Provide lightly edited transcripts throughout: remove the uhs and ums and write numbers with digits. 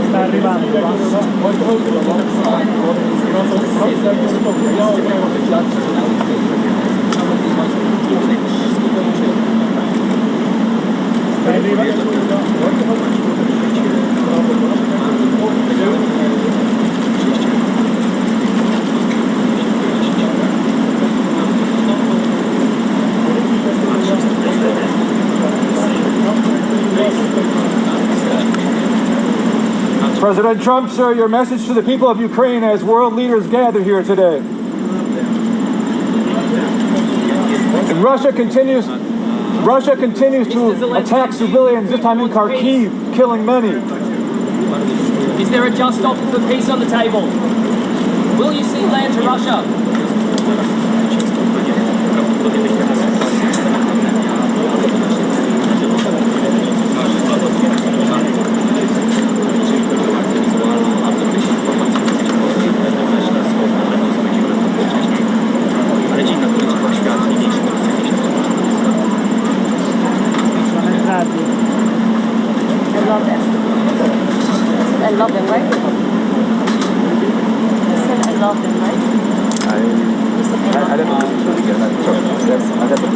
Sta arrivando. President Trump, sir, your message to the people of Ukraine as world leaders gather here today. And Russia continues to attack civilians, this time in Kharkiv, killing many. Is there a just offer for peace on the table? Will you cede land to Russia? I love them, right? You said I love them, right? You said I love them.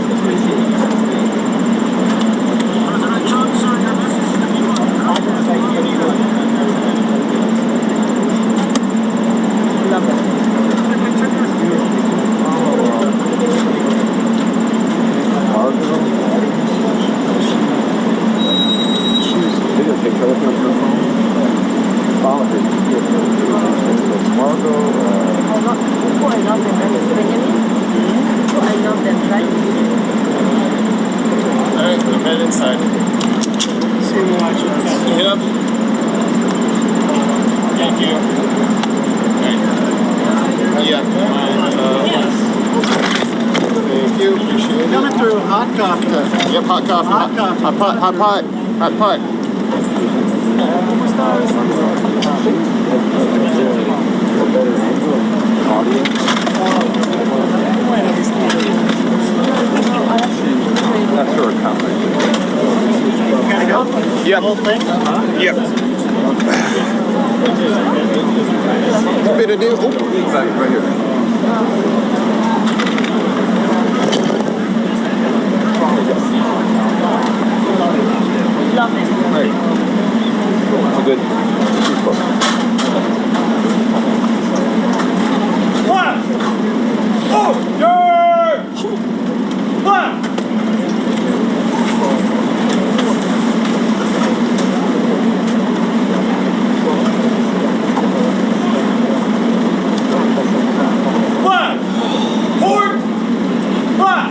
Inside. Yep. Thank you. Right. Yeah. Thank you. Appreciate it. Coming through hot coffee. Yep, hot coffee. Hot pot. Hot pot. Hot pot. That's her account. Yep. Yep. Bit of deal. Right here. Love them. Right. Good. One! Oh! One!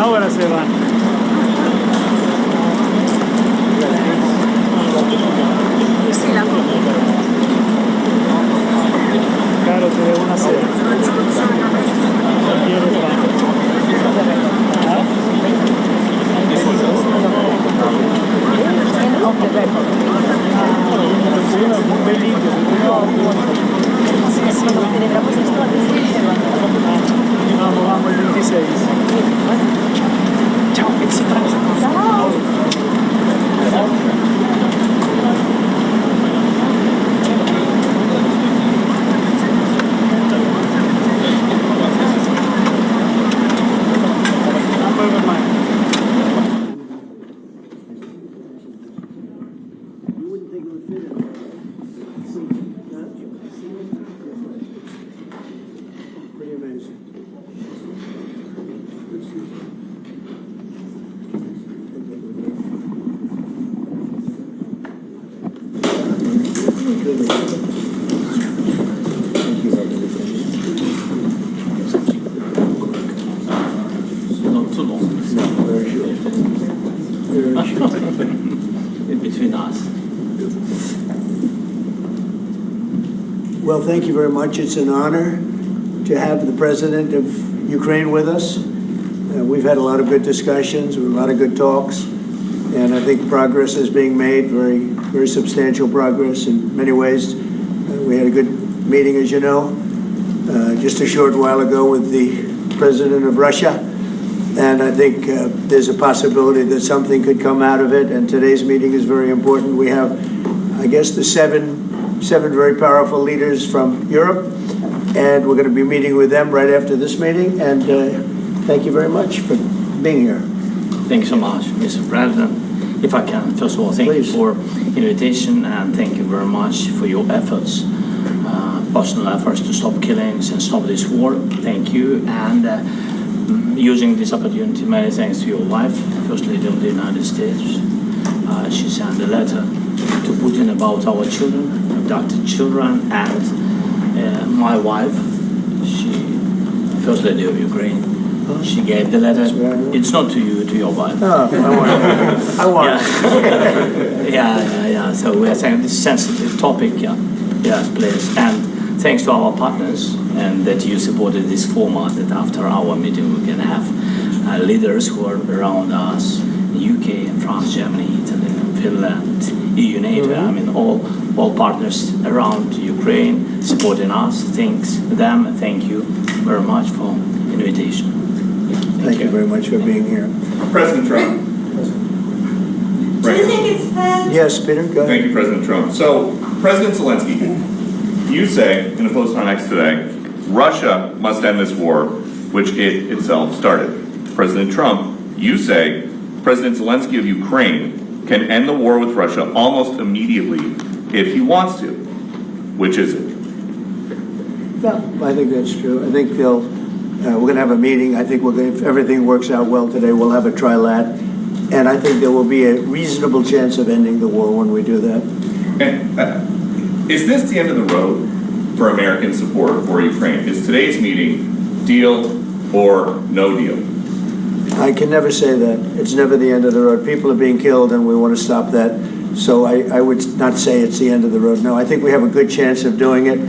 Ahora se van. Claro, se ve una cena. Vamos el 26. Chao, éxito. Chao. too long. No, very short. Very short. In between us. Well, thank you very much. It's an honor to have the president of Ukraine with us. We've had a lot of good discussions, a lot of good talks, and I think progress is being made, very, very substantial progress in many ways. We had a good meeting, as you know, just a short while ago with the president of Russia, and I think there's a possibility that something could come out of it, and today's meeting is very important. We have, I guess, the seven very powerful leaders from Europe, and we're going to be meeting with them right after this meeting, and thank you very much for being here. Thank you so much, Mr. President. If I can, first of all, thank you for invitation, and thank you very much for your efforts, personal efforts to stop killings and stop this war. Thank you, and using this opportunity, many thanks to your wife, First Lady of the United States. She sent a letter to Putin about our children, abducted children, and my wife, First Lady of Ukraine, she gave the letter. It's not to you, to your wife. Oh, I want it. Yeah. So we're saying this sensitive topic, yes, please. And thanks to our partners, and that you supported this format, that after our meeting we can have leaders who are around us, UK, and France, Germany, Italy, Finland, EU, NATO, I mean all partners around Ukraine supporting us. Thanks them, and thank you very much for invitation. Thank you very much for being here. President Trump. Do you think it's fair? Yes, Peter, go ahead. Thank you, President Trump. So, President Zelensky, you say in a post on X today, Russia must end this war, which it itself started. President Trump, you say President Zelensky of Ukraine can end the war with Russia almost immediately if he wants to. Which is it? No, I think that's true. I think we're going to have a meeting. I think if everything works out well today, we'll have a trilat. And I think there will be a reasonable chance of ending the war when we do that. And is this the end of the road for American support for Ukraine? Is today's meeting deal or no deal? I can never say that. It's never the end of the road. People are being killed, and we want to stop that. So I would not say it's the end of the road. No, I think we have a good chance of doing it.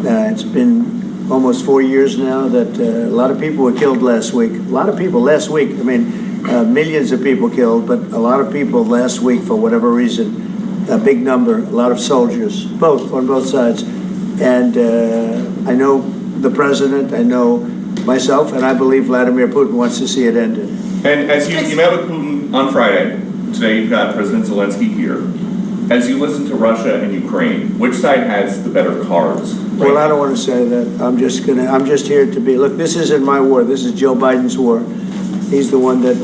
It's been almost 4 years now that a lot of people were killed last week. A lot of people last week. I mean, millions of people killed, but a lot of people last week for whatever reason. A big number, a lot of soldiers, on both sides. And I know the president, I know myself, and I believe Vladimir Putin wants to see it ended. And as you met with Putin on Friday, today you've got President Zelensky here. As you listen to Russia and Ukraine, which side has the better cards? Right? Well, I don't want to say that. I'm just here to be. Look, this isn't my war. This is Joe Biden's war. He's the one that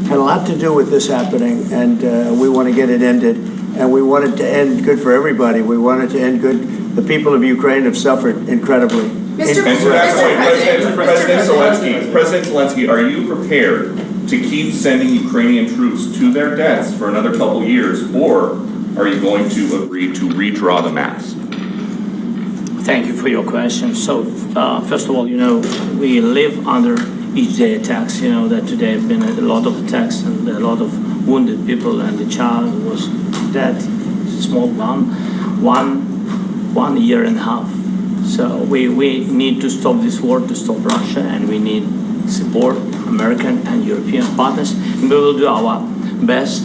had a lot to do with this happening, and we want to get it ended. And we want it to end good for everybody. We want it to end good. The people of Ukraine have suffered incredibly. President Zelensky, are you prepared to keep sending Ukrainian troops to their deaths for another couple years, or are you going to agree to redraw the maps? Thank you for your question. So, first of all, we live under each day attacks. You know that today have been a lot of attacks and a lot of wounded people, and the child was dead, small one year and a half. So we need to stop this war, to stop Russia, and we need support American and European partners. And we will do our best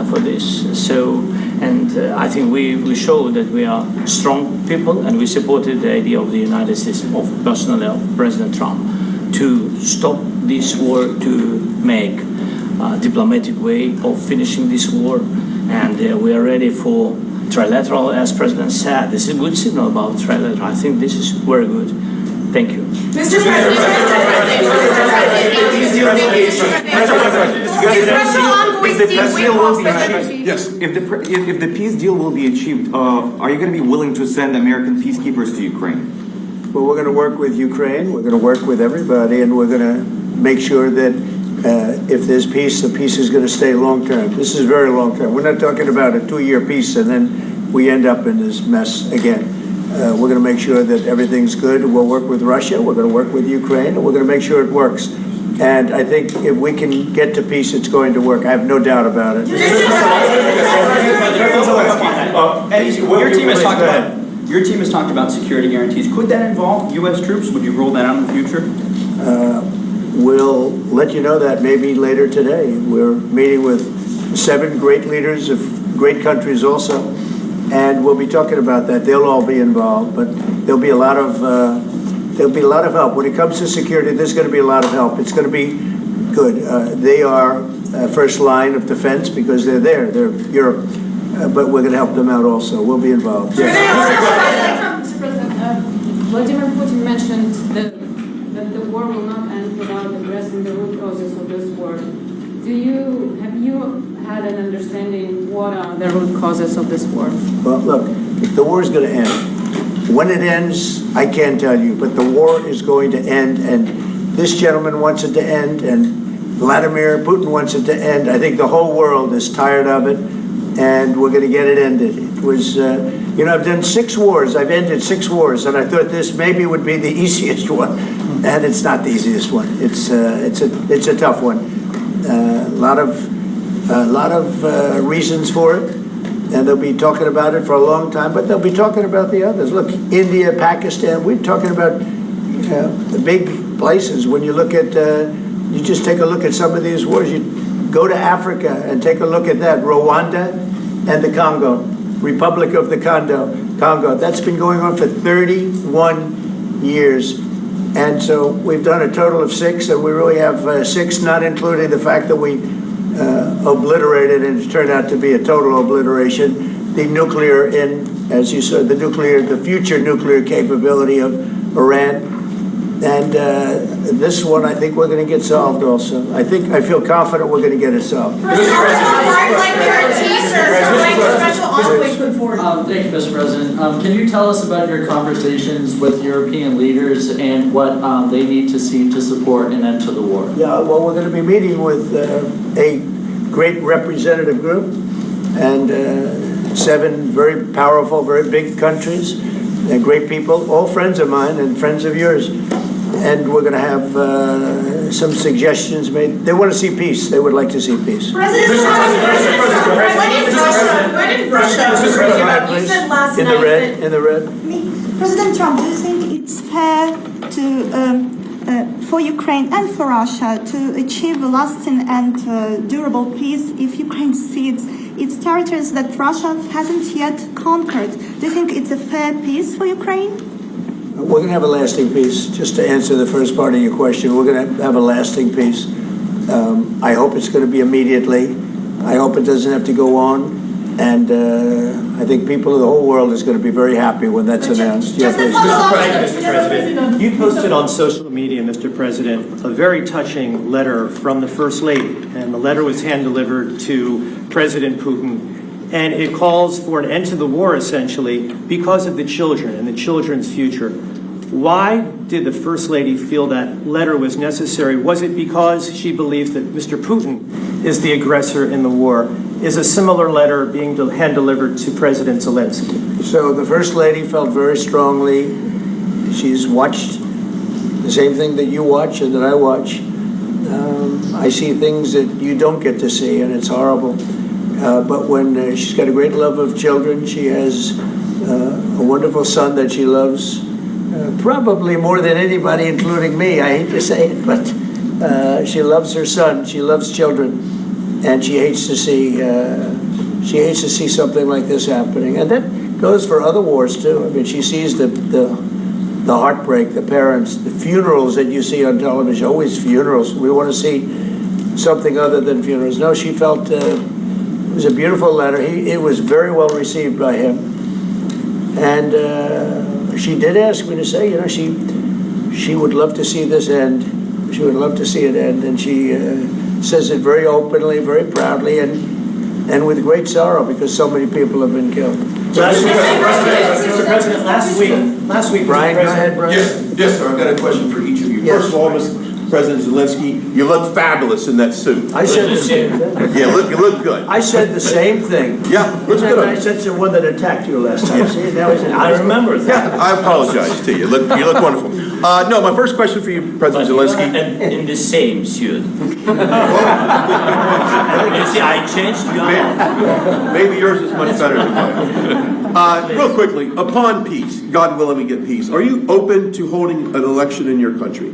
for this. So, and I think we show that we are strong people, and we supported the idea of the United States, personally of President Trump, to stop this war, to make a diplomatic way of finishing this war. And we are ready for trilateral, as President said. This is a good signal about trilateral. I think this is very good. Thank you. Mr. President, Yes. If the peace deal will be achieved, are you going to be willing to send American peacekeepers to Ukraine? Well, we're going to work with Ukraine. We're going to work with everybody, and we're going to make sure that if there's peace, the peace is going to stay long term. This is very long term. We're not talking about a 2-year peace and then we end up in this mess again. We're going to make sure that everything's good. We'll work with Russia. We're going to work with Ukraine, and we're going to make sure it works. And I think if we can get to peace, it's going to work. I have no doubt about it. Your team has talked about security guarantees. Could that involve U.S. troops? Would you roll that out in the future? We'll let you know that maybe later today. We're meeting with 7 great leaders of great countries also, and we'll be talking about that. They'll all be involved, but there'll be a lot of help. When it comes to security, there's going to be a lot of help. It's going to be good. They are first line of defense because they're there. They're Europe. But we're going to help them out also. We'll be involved. Mr. President, Vladimir Putin mentioned that the war will not end without addressing the root causes of this war. Have you had an understanding what are the root causes of this war? Well, look, the war is going to end. When it ends, I can't tell you, but the war is going to end, and this gentleman wants it to end, and Vladimir Putin wants it to end. I think the whole world is tired of it, and we're going to get it ended. It was, I've done 6 wars. I've ended 6 wars, and I thought this maybe would be the easiest one, and it's not the easiest one. It's a tough one. A lot of reasons for it. And they'll be talking about it for a long time, but they'll be talking about the others. Look, India, Pakistan, we're talking about the big places. When you look at, you just take a look at some of these wars. You go to Africa and take a look at that. Rwanda and the Congo, Republic of the Congo. That's been going on for 31 years. And so we've done a total of 6, and we really have 6, not including the fact that we obliterated, and it turned out to be a total obliteration, the nuclear, as you said, the future nuclear capability of Iran. And this one, I think we're going to get solved also. I feel confident we're going to get it solved. Thank you, Mr. President. Can you tell us about your conversations with European leaders and what they need to see to support an end to the war? Yeah, well, we're going to be meeting with a great representative group and 7 very powerful, very big countries and great people, all friends of mine and friends of yours. And we're going to have some suggestions made. They want to see peace. They would like to see peace. President Russia, you said last night in the red. President Trump, do you think it's fair to for Ukraine and for Russia to achieve a lasting and durable peace if Ukraine cedes its territories that Russia hasn't yet conquered? Do you think it's a fair peace for Ukraine? We're going to have a lasting peace. Just to answer the first part of your question, we're going to have a lasting peace. I hope it's going to be immediately. I hope it doesn't have to go on. And I think people of the whole world is going to be very happy when that's announced. Mr. President, you posted on social media, Mr. President, a very touching letter from the First Lady, and the letter was hand-delivered to President Putin, and it calls for an end to the war, essentially, because of the children and the children's future. Why did the First Lady feel that letter was necessary? Was it because she believes that Mr. Putin is the aggressor in the war? Is a similar letter being hand-delivered to President Zelensky? So the First Lady felt very strongly. She's watched the same thing that you watch and that I watch. I see things that you don't get to see, and it's horrible. But when she's got a great love of children, she has a wonderful son that she loves, probably more than anybody, including me. I hate to say it, but she loves her son. She loves children, and she hates to see something like this happening. And that goes for other wars too. I mean, she sees the heartbreak, the parents, the funerals that you see on television. Always funerals. We want to see something other than funerals. No, she felt. It was a beautiful letter. It was very well received by him. And she did ask me to say, she would love to see this end. She would love to see it end. And she says it very openly, very proudly, and with great sorrow because so many people have been killed. Mr. President, last week, Brian, go ahead, Brian. Yes, sir. I've got a question for each of you. Yes. First of all, Mr. President Zelensky, you look fabulous in that suit. I said the same thing. Yeah, you look good. I said the same thing. Yeah, looks good. I said to the one that attacked you last time. See, now he's I remember that. I apologize to you. You look wonderful. No, my first question for you, President Zelensky. In the same suit. You see, I changed your Maybe yours is much better than mine. Real quickly, upon peace, God willing we get peace, are you open to holding an election in your country?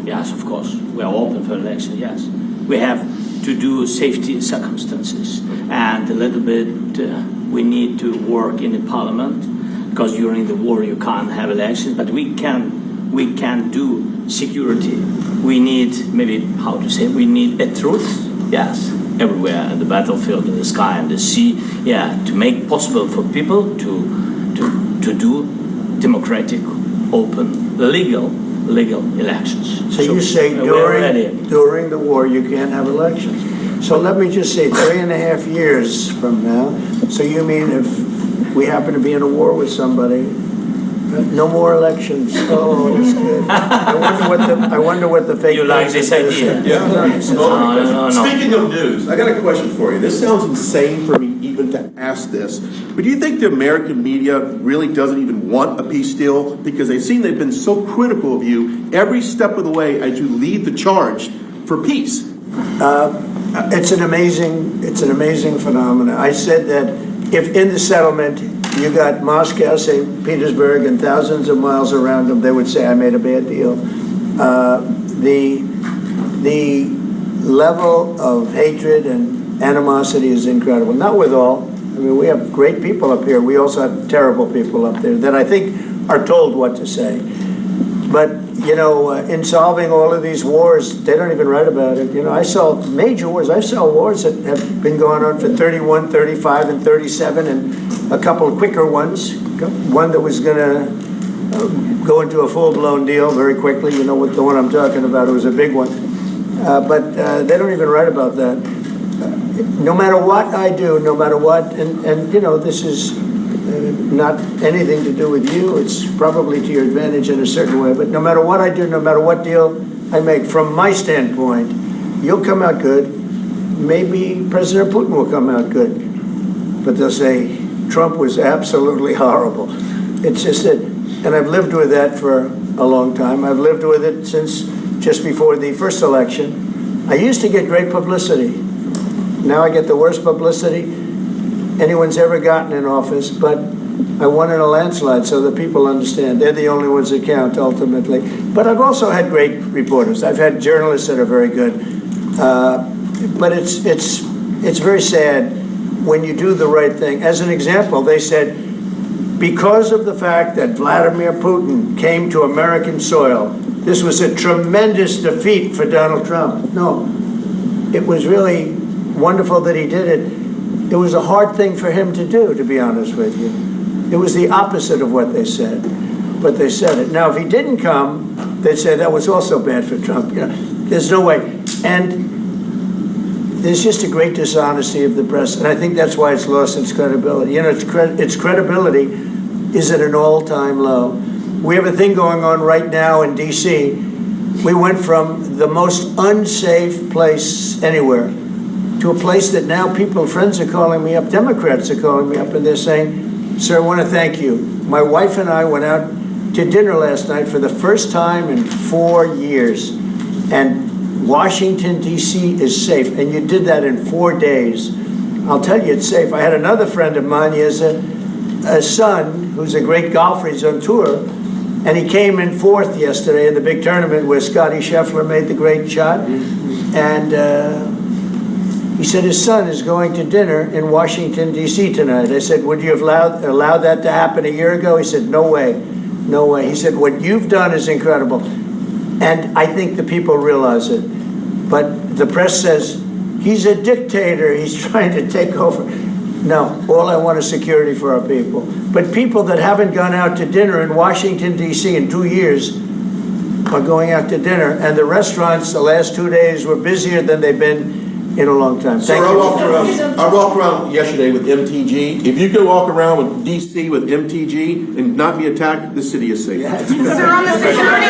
Yes, of course. We are open for election, yes. We have to do safety circumstances. And a little bit, we need to work in the parliament, because during the war you can't have elections, but we can do security. We need, maybe, how to say, we need a truth, yes, everywhere, in the battlefield, in the sky, and the sea, yeah, to make possible for people to do democratic, open, legal elections. So you say during the war you can't have elections. So let me just say 3.5 years from now, so you mean if we happen to be in a war with somebody, no more elections. Oh, that's good. I wonder what the fake. You like this idea? Yeah. No. Speaking of news, I got a question for you. This sounds insane for me even to ask this, but do you think the American media really doesn't even want a peace deal? Because they've been so critical of you every step of the way as you lead the charge for peace. It's an amazing phenomenon. I said that if in the settlement you got Moscow, St. Petersburg, and thousands of miles around them, they would say I made a bad deal. The level of hatred and animosity is incredible. Not with all. I mean, we have great people up here. We also have terrible people up there that I think are told what to say. But, you know, in solving all of these wars, they don't even write about it. You know, I saw major wars. I saw wars that have been going on for 31, 35, and 37, and a couple of quicker ones. One that was going to go into a full-blown deal very quickly. You know what the one I'm talking about. It was a big one. But they don't even write about that. No matter what I do, no matter what, and you know, this is not anything to do with you. It's probably to your advantage in a certain way. But no matter what I do, no matter what deal I make, from my standpoint, you'll come out good. Maybe President Putin will come out good. But they'll say, Trump was absolutely horrible. It's just that, and I've lived with that for a long time. I've lived with it since just before the first election. I used to get great publicity. Now I get the worst publicity anyone's ever gotten in office, but I won in a landslide, so that people understand. They're the only ones that count, ultimately. But I've also had great reporters. I've had journalists that are very good. But it's very sad when you do the right thing. As an example, they said, because of the fact that Vladimir Putin came to American soil, this was a tremendous defeat for Donald Trump. No, it was really wonderful that he did it. It was a hard thing for him to do, to be honest with you. It was the opposite of what they said, but they said it. Now, if he didn't come, they'd say that was also bad for Trump. You know, there's no way. And there's just a great dishonesty of the press, and I think that's why it's lost its credibility. You know, its credibility is at an all-time low. We have a thing going on right now in D.C. We went from the most unsafe place anywhere to a place that now friends are calling me up, Democrats are calling me up, and they're saying, sir, I want to thank you. My wife and I went out to dinner last night for the first time in 4 years, and Washington, D.C. is safe, and you did that in 4 days. I'll tell you, it's safe. I had another friend of mine, he has a son who's a great golfer, he's on tour, and he came in fourth yesterday in the big tournament where Scotty Scheffler made the great shot, and he said his son is going to dinner in Washington, D.C. tonight. I said, would you have allowed that to happen a year ago? He said, no way, no way. He said, what you've done is incredible. And I think the people realize it. But the press says, he's a dictator, he's trying to take over. No, all I want is security for our people. But people that haven't gone out to dinner in Washington, D.C. in 2 years are going out to dinner. And the restaurants the last 2 days were busier than they've been in a long time. Sir, I walked around yesterday with MTG. If you could walk around with DC with MTG and not be attacked, the city is safe. Sir, on the security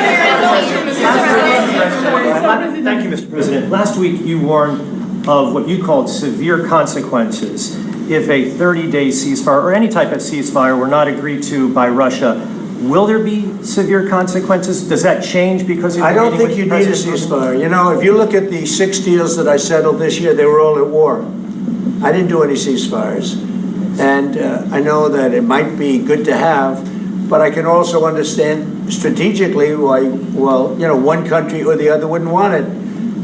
Thank you, Mr. President. Last week you warned of what you called severe consequences if a 30-day ceasefire or any type of ceasefire were not agreed to by Russia. Will there be severe consequences? Does that change because of I don't think with you need a President Putin? ceasefire. You know, if you look at the 6 deals that I settled this year, they were all at war. I didn't do any ceasefires. And I know that it might be good to have, but I can also understand strategically why, well, you know, one country or the other wouldn't want it.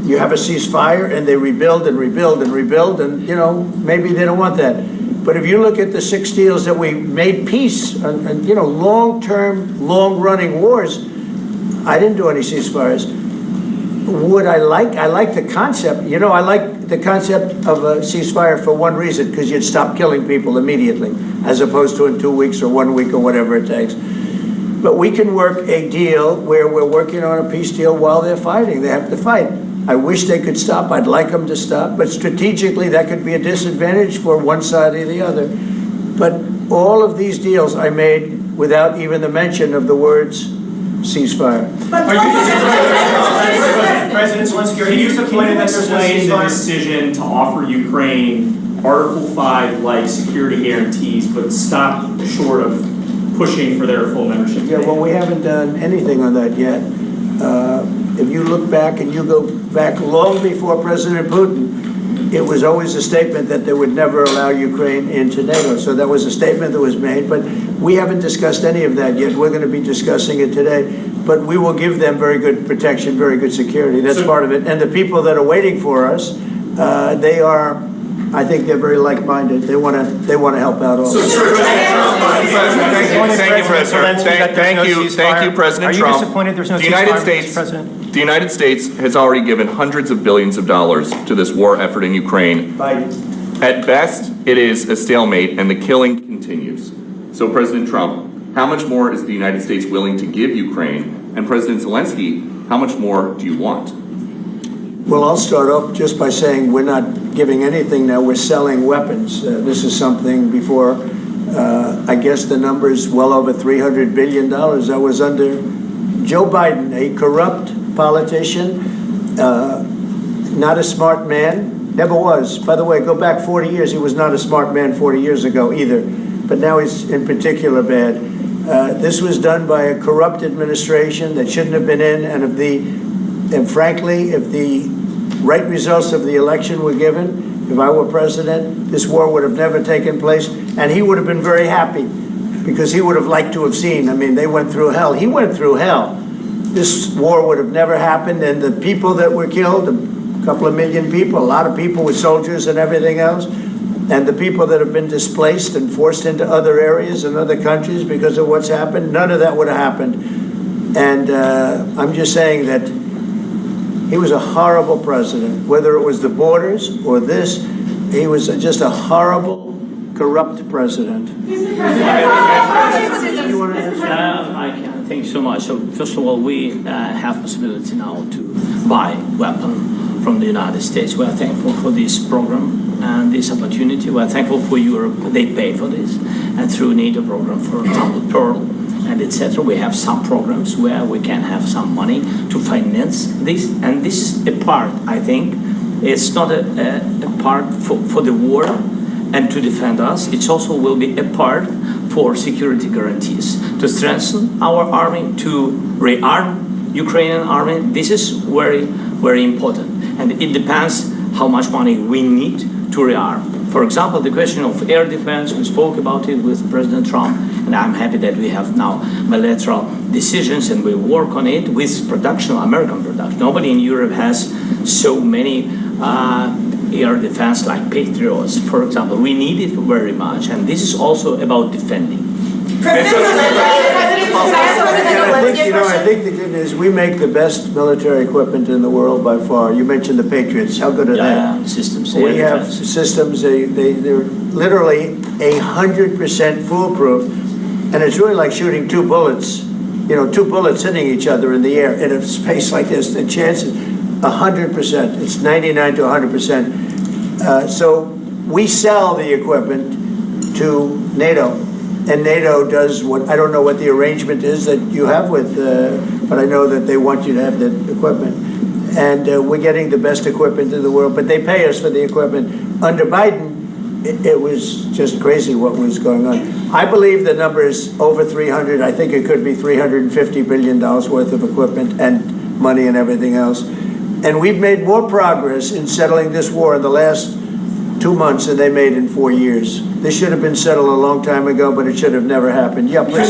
You have a ceasefire and they rebuild and rebuild and rebuild, and, you know, maybe they don't want that. But if you look at the 6 deals that we made peace and you know, long-term, long-running wars, I didn't do any ceasefires. Would I like the concept. You know, I like the concept of a ceasefire for one reason, because you'd stop killing people immediately, as opposed to in 2 weeks or 1 week or whatever it takes. But we can work a deal where we're working on a peace deal while they're fighting. They have to fight. I wish they could stop. I'd like them to stop. But strategically, that could be a disadvantage for one side or the other. But all of these deals I made without even the mention of the words ceasefire. President Zelensky, are you disappointed that there's no ceasefire? The decision to offer Ukraine Article 5 like security guarantees, but stop short of pushing for their full membership? Yeah, well, we haven't done anything on that yet. If you look back and you go back long before President Putin, it was always a statement that they would never allow Ukraine into NATO. So that was a statement that was made, but we haven't discussed any of that yet. We're going to be discussing it today, but we will give them very good protection, very good security. That's part of it. And the people that are waiting for us, they are, I think they're very like-minded. They want to help out also. Thank you, President. Thank you, President Trump. Are you disappointed there's no ceasefire, Mr. President? The United States has already given hundreds of billions of dollars to this war effort in Ukraine. At best, it is a stalemate, and the killing continues. So, President Trump, how much more is the United States willing to give Ukraine? And President Zelensky, how much more do you want? Well, I'll start off just by saying we're not giving anything now. We're selling weapons. This is something before, I guess the number is well over $300 billion. That was under Joe Biden, a corrupt politician, not a smart man, never was. By the way, go back 40 years, he was not a smart man 40 years ago either, but now he's in particular bad. This was done by a corrupt administration that shouldn't have been in, and frankly, if the right results of the election were given, if I were president, this war would have never taken place, and he would have been very happy, because he would have liked to have seen. I mean, they went through hell. He went through hell. This war would have never happened, and the people that were killed, a couple of million people, a lot of people with soldiers and everything else, and the people that have been displaced and forced into other areas and other countries because of what's happened, none of that would have happened. And I'm just saying that he was a horrible president, whether it was the borders or this. He was just a horrible, corrupt president. I can. Thank you so much. So first of all, we have possibility now to buy weapons from the United States. We are thankful for this program and this opportunity. We are thankful for Europe. They pay for this. And through NATO program, for example, Pearl and etc., we have some programs where we can have some money to finance this. And this is a part, I think, it's not a part for the war and to defend us. It also will be a part for security guarantees, to strengthen our army, to rearm Ukrainian army. This is very, very important. And it depends how much money we need to rearm. For example, the question of air defense, we spoke about it with President Trump, and I'm happy that we have now bilateral decisions and we work on it with production, American production. Nobody in Europe has so many air defense like Patriots, for example. We need it very much, and this is also about defending. I think the good news, we make the best military equipment in the world by far. You mentioned the Patriots. How good are they? Systems. We have systems. They're literally 100% foolproof, and it's really like shooting two bullets. You know, two bullets hitting each other in the air in a space like this. The chance is 100%. It's 99 to 100%. So we sell the equipment to NATO, and NATO does what, I don't know what the arrangement is that you have with, but I know that they want you to have the equipment. And we're getting the best equipment in the world, but they pay us for the equipment. Under Biden, it was just crazy what was going on. I believe the number is over 300. I think it could be $350 billion worth of equipment and money and everything else. And we've made more progress in settling this war in the last 2 months than they made in 4 years. This should have been settled a long time ago, but it should have never happened. Yeah, please.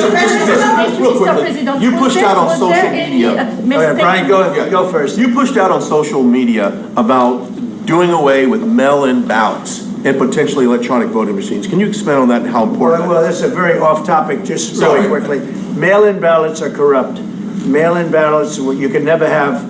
Real quickly, you pushed out on social media. Brian, go first. You pushed out on social media about doing away with mail-in ballots and potentially electronic voting machines. Can you expand on that and how important Well, that's a very off-topic, just really quickly. Mail-in ballots are corrupt. Mail-in ballots, you can never have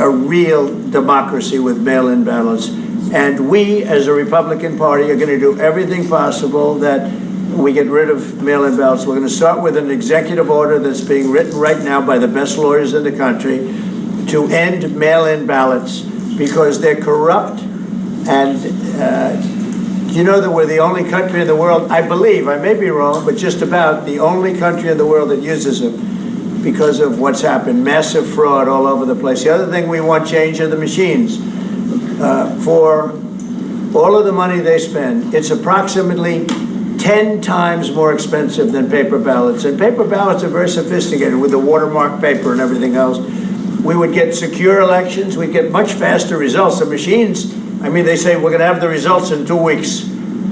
a real democracy with mail-in ballots. And we, as a Republican Party, are going to do everything possible that we get rid of mail-in ballots. We're going to start with an executive order that's being written right now by the best lawyers in the country to end mail-in ballots because they're corrupt. And you know that we're the only country in the world, I believe, I may be wrong, but just about the only country in the world that uses them because of what's happened. Massive fraud all over the place. The other thing we want change are the machines. For all of the money they spend, it's approximately 10 times more expensive than paper ballots. And paper ballots are very sophisticated with the watermark paper and everything else. We would get secure elections. We'd get much faster results. The machines, I mean, they say we're going to have the results in 2 weeks.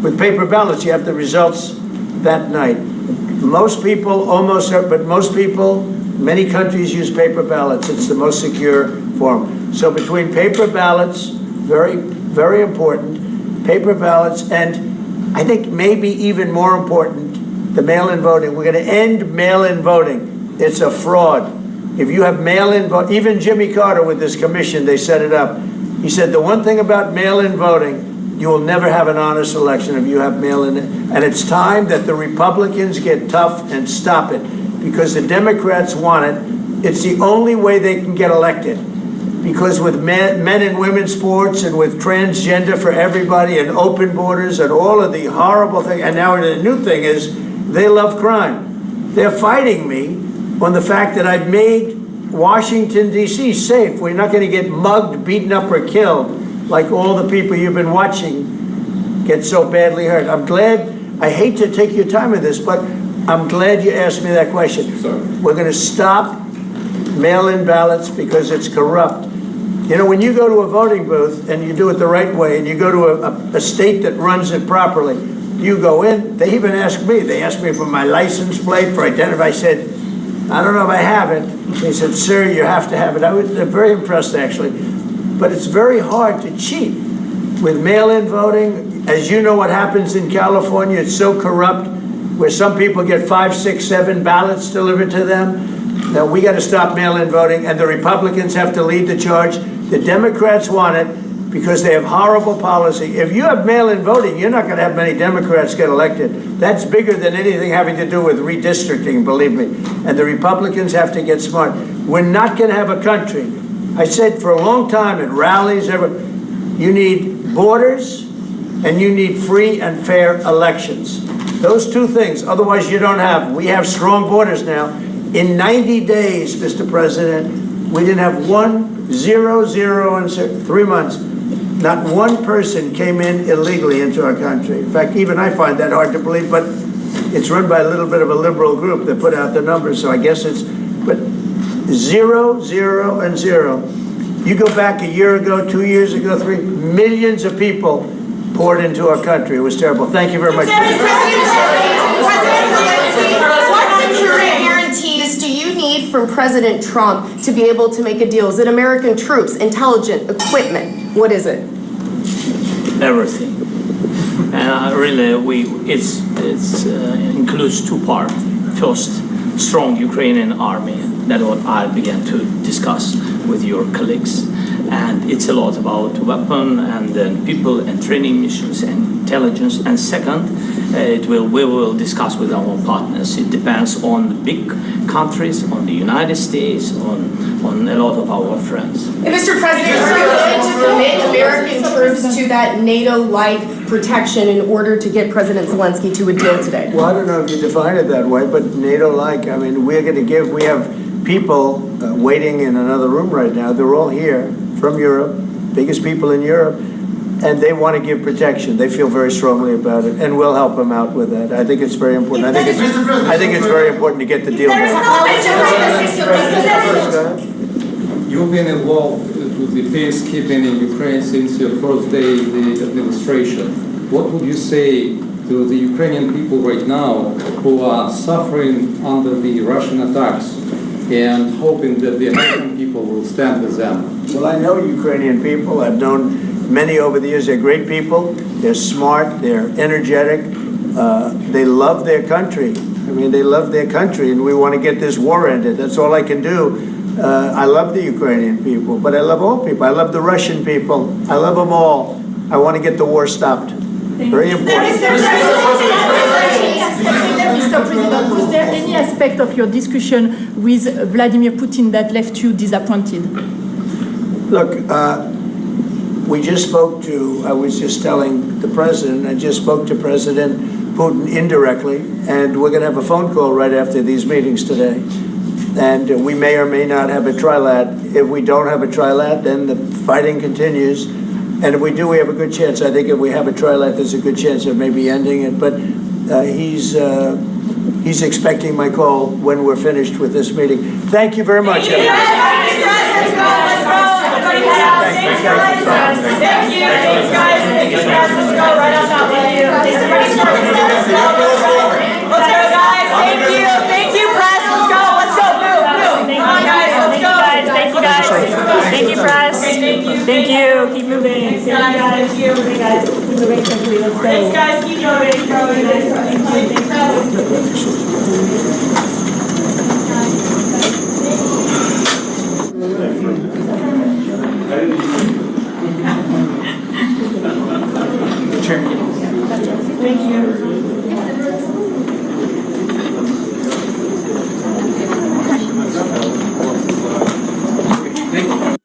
With paper ballots, you have the results that night. Most people, but most people, many countries use paper ballots. It's the most secure form. So between paper ballots, very, very important, paper ballots, and I think maybe even more important, the mail-in voting. We're going to end mail-in voting. It's a fraud. If you have mail-in vote, even Jimmy Carter with this commission, they set it up. He said the one thing about mail-in voting, you will never have an honest election if you have mail-in. And it's time that the Republicans get tough and stop it because the Democrats want it. It's the only way they can get elected. Because with men and women's sports and with transgender for everybody and open borders and all of the horrible things, and now the new thing is they love crime. They're fighting me on the fact that I've made Washington, D.C. safe. We're not going to get mugged, beaten up, or killed like all the people you've been watching get so badly hurt. I'm glad, I hate to take your time with this, but I'm glad you asked me that question. Sorry. We're going to stop mail-in ballots because it's corrupt. You know, when you go to a voting booth and you do it the right way and you go to a state that runs it properly, you go in, they even ask me, they asked me for my license plate, for identity. I said, I don't know if I have it. They said, sir, you have to have it. I was very impressed, actually. But it's very hard to cheat with mail-in voting. As you know what happens in California, it's so corrupt, where some people get 5, 6, 7 ballots delivered to them. Now, we got to stop mail-in voting, and the Republicans have to lead the charge. The Democrats want it because they have horrible policy. If you have mail-in voting, you're not going to have many Democrats get elected. That's bigger than anything having to do with redistricting, believe me. And the Republicans have to get smart. We're not going to have a country. I said for a long time at rallies, you need borders and you need free and fair elections. Those two things, otherwise you don't have. We have strong borders now. In 90 days, Mr. President, we didn't have 0 in 3 months. Not one person came in illegally into our country. In fact, even I find that hard to believe, but it's run by a little bit of a liberal group that put out the numbers, so I guess it's, but 0, 0, and 0. You go back a year ago, 2 years ago, 3 millions of people poured into our country. It was terrible. Thank you very much. What security guarantees do you need from President Trump to be able to make a deal? Is it American troops, intelligence, equipment? What is it? Everything. And really, it includes two parts. First, strong Ukrainian army. That's what I began to discuss with your colleagues. And it's a lot about weapon and then people and training missions and intelligence. And second, we will discuss with our partners. It depends on the big countries, on the United States, on a lot of our friends. And Mr. President, are you willing to commit American troops to that NATO-like protection in order to get President Zelensky to a deal today? Well, I don't know if you define it that way, but NATO-like, I mean, we have people waiting in another room right now. They're all here from Europe, biggest people in Europe. and they want to give protection. They feel very strongly about it, and we'll help them out with that. I think it's very important. I think it's very important to get the deal done. You've been involved with the peacekeeping in Ukraine since your first day in the administration. What would you say to the Ukrainian people right now who are suffering under the Russian attacks and hoping that the American people will stand with them? Well, I know Ukrainian people. I've known many over the years. They're great people. They're smart. They're energetic. They love their country. I mean, they love their country, and we want to get this war ended. That's all I can do. I love the Ukrainian people, but I love all people. I love the Russian people. I love them all. I want to get the war stopped. Very important. Mr. President, was there any aspect of your discussion with Vladimir Putin that left you disappointed? Look, we just spoke to, I was just telling the president, I just spoke to President Putin indirectly, and we're going to have a phone call right after these meetings today. And we may or may not have a trilat. If we don't have a trilat, then the fighting continues. And if we do, we have a good chance. I think if we have a trilat, there's a good chance of maybe ending it. But he's expecting my call when we're finished with this meeting. Thank you very much, everyone. Thank you, press. Thank you. Keep moving. Thanks, guys. Thank you. Hey, guys. Keep moving quickly. Let's go. Thanks, guys. Keep moving. Thank you. Thank you.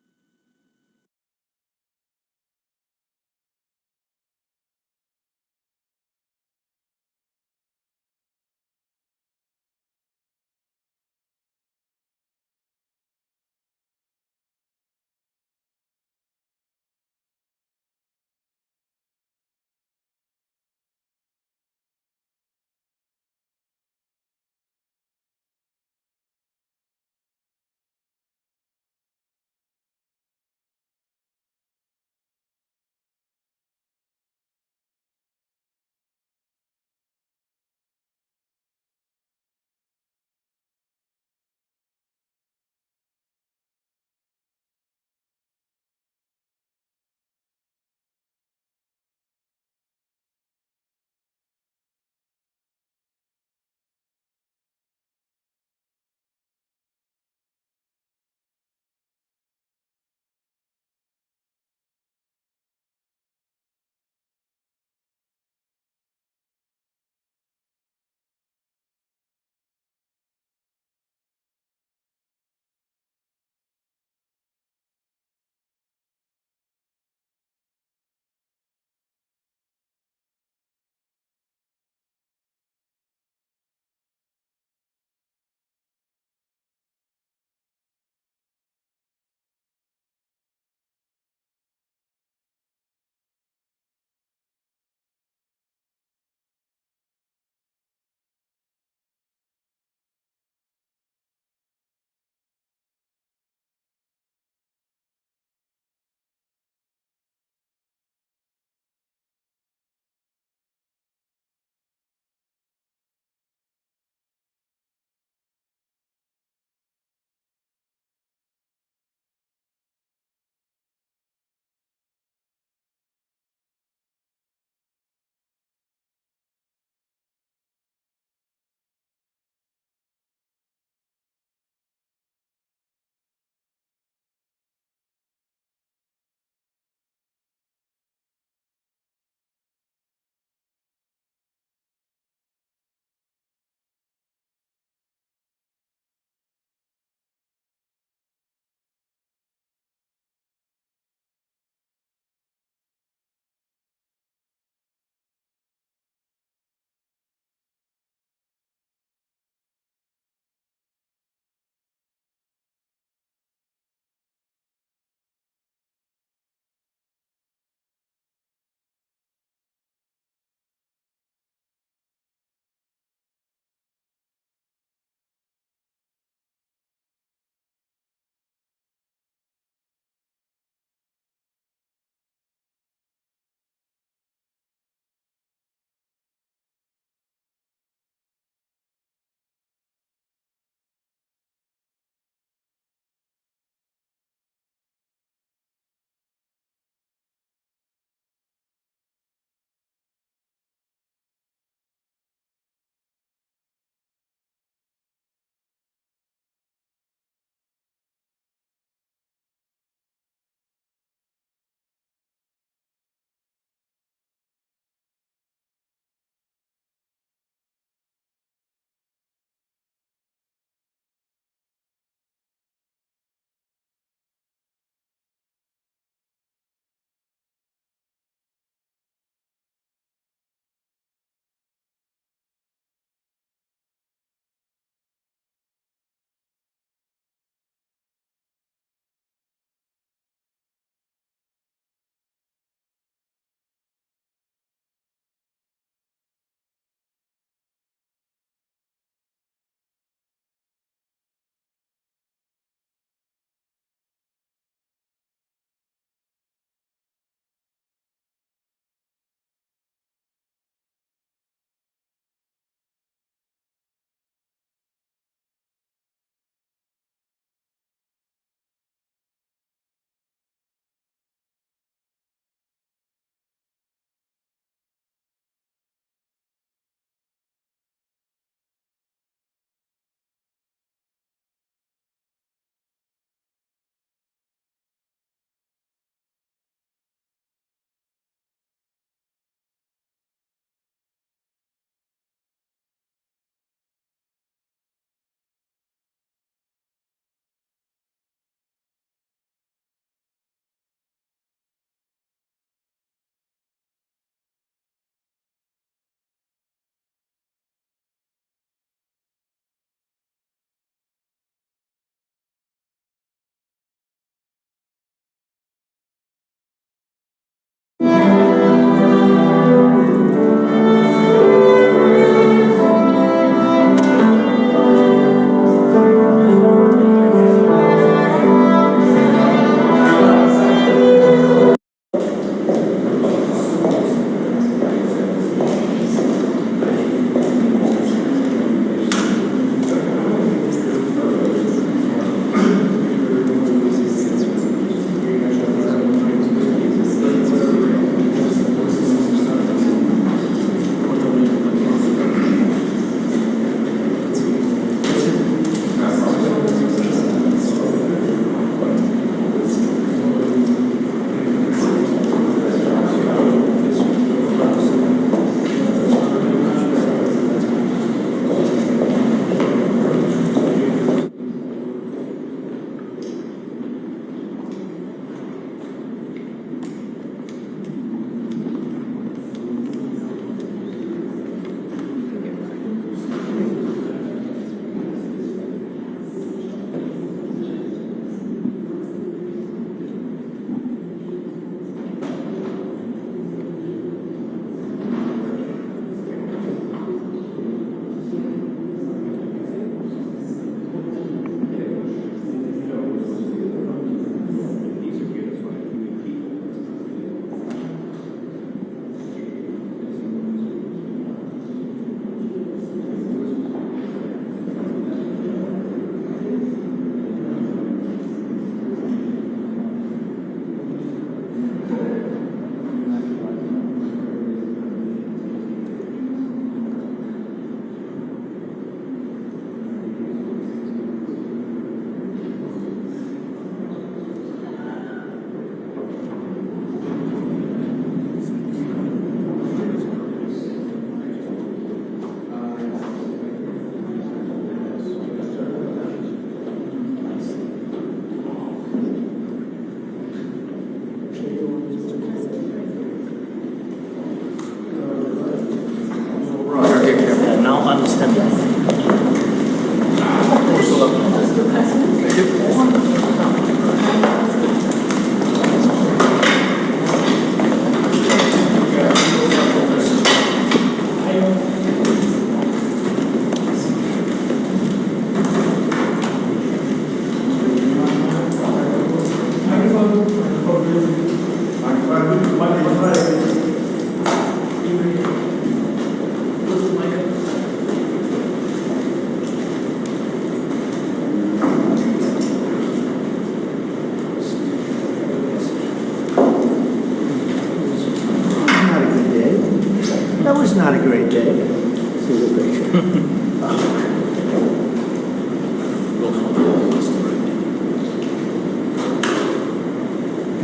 it's not a great day. This is a picture.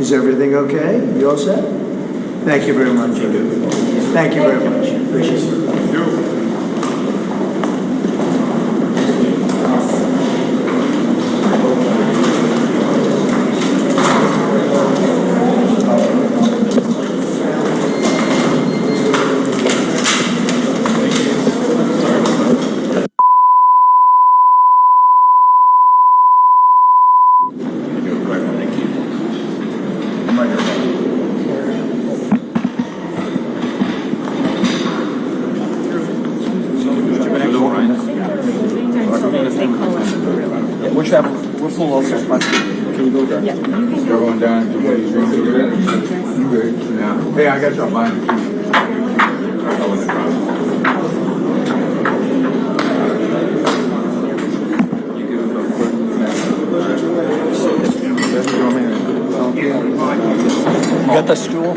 Is everything okay? You all set? Thank you very much. Thank you very much. Appreciate it. We're full also. Can we go there? Yeah. You're going down to where you drink cigarettes? You good? Yeah. Hey, I got your mind. You got the stool?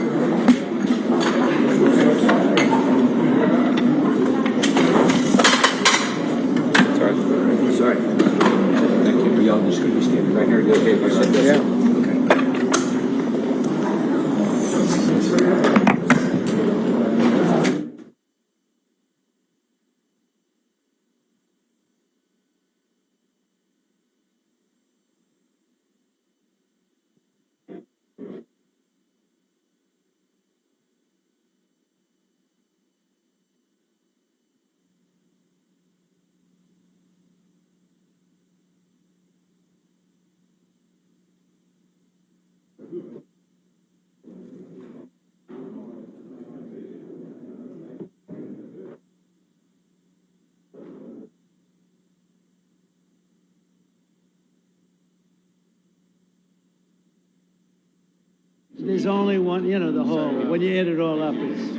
Sorry. Thank you. Y'all just going to be standing right here. Is it okay if I sit there? Yeah. There's only one, you know, the whole, when you add it all up, it's...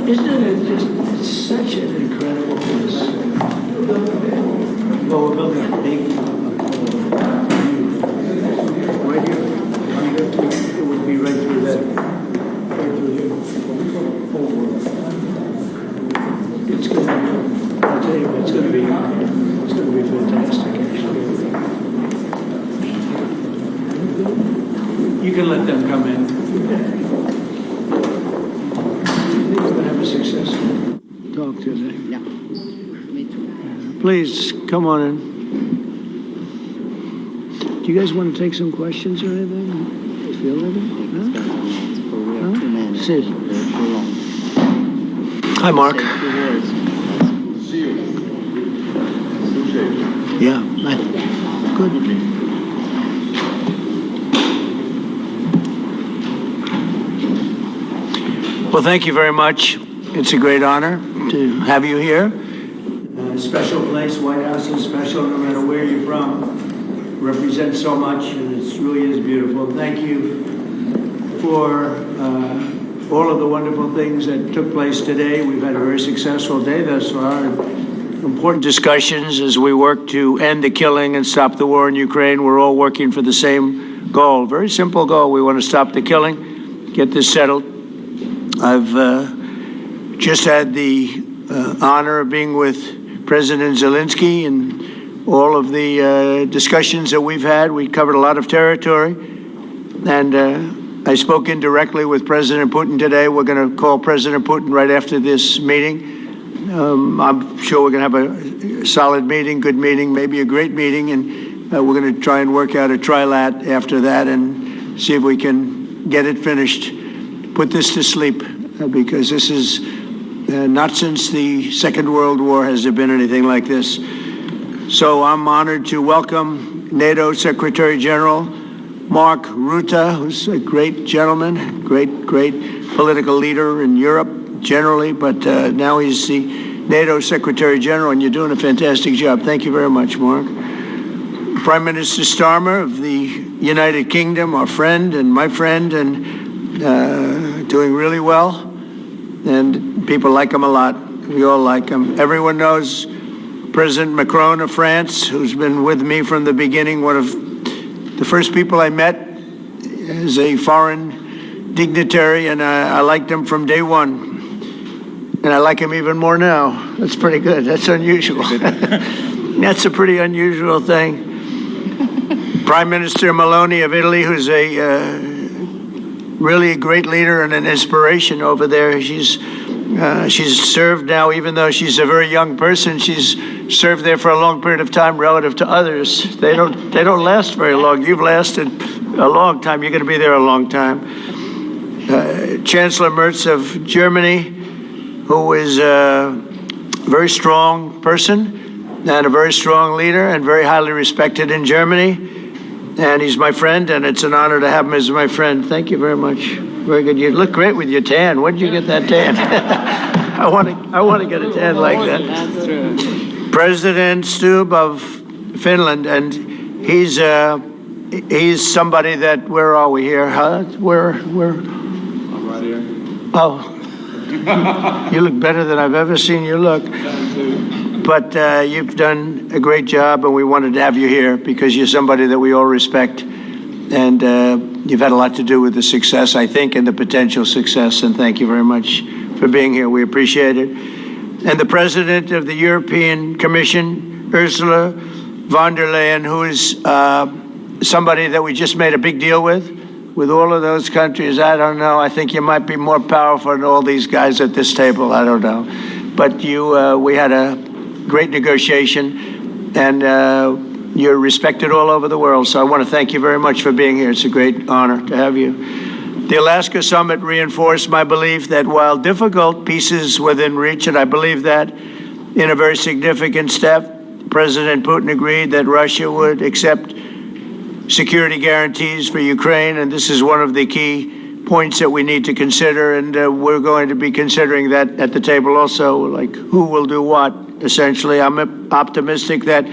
Isn't it just such an incredible place? Well, we're building a big right here. It would be right through that. Right through here. It's going to be, I'll tell you, it's going to be fantastic, actually. You can let them come in. Have a successful talk today. Yeah, me too. Please come on in. Do you guys want to take some questions or anything? Feel anything? Huh? Sid. Hi, Mark. Yeah, good. Well, thank you very much. It's a great honor to have you here. Special place, White House is special no matter where you're from. Represents so much, and it really is beautiful. Thank you for all of the wonderful things that took place today. We've had a very successful day thus far. important discussions as we work to end the killing and stop the war in Ukraine. We're all working for the same goal, very simple goal. We want to stop the killing, get this settled. I've just had the honor of being with President Zelensky and all of the discussions that we've had. We covered a lot of territory, and I spoke indirectly with President Putin today. We're going to call President Putin right after this meeting. I'm sure we're going to have a solid meeting, good meeting, maybe a great meeting, and we're going to try and work out a trilat after that and see if we can get it finished, put this to sleep, because this is not since the Second World War has there been anything like this. So I'm honored to welcome NATO Secretary General Mark Rutte, who's a great gentleman, great political leader in Europe generally, but now he's the NATO Secretary General, and you're doing a fantastic job. Thank you very much, Mark. Prime Minister Starmer of the United Kingdom, our friend and my friend, and doing really well. And people like him a lot. We all like him. Everyone knows President Macron of France, who's been with me from the beginning, one of the first people I met as a foreign dignitary, and I liked him from day one. And I like him even more now. That's pretty good. That's unusual. That's a pretty unusual thing. Prime Minister Meloni of Italy, who's really a great leader and an inspiration over there. She's served now, even though she's a very young person, she's served there for a long period of time relative to others. They don't last very long. You've lasted a long time. You're going to be there a long time. Chancellor Merz of Germany, who is a very strong person and a very strong leader and very highly respected in Germany. And he's my friend, and it's an honor to have him as my friend. Thank you very much. Very good. You look great with your tan. Where did you get that tan? I want to get a tan like that. That's true. President Stubb of Finland, and he's somebody that, where are we here? Huh? Where? I'm right here. Oh. You look better than I've ever seen you look. But you've done a great job, and we wanted to have you here because you're somebody that we all respect. And you've had a lot to do with the success, I think, and the potential success. And thank you very much for being here. We appreciate it. And the President of the European Commission, Ursula von der Leyen, who is somebody that we just made a big deal with all of those countries. I don't know. I think you might be more powerful than all these guys at this table. I don't know. But we had a great negotiation, and you're respected all over the world. So I want to thank you very much for being here. It's a great honor to have you. The Alaska Summit reinforced my belief that while difficult, peace is within reach, and I believe that in a very significant step, President Putin agreed that Russia would accept security guarantees for Ukraine, and this is one of the key points that we need to consider, and we're going to be considering that at the table also, like who will do what, essentially. I'm optimistic that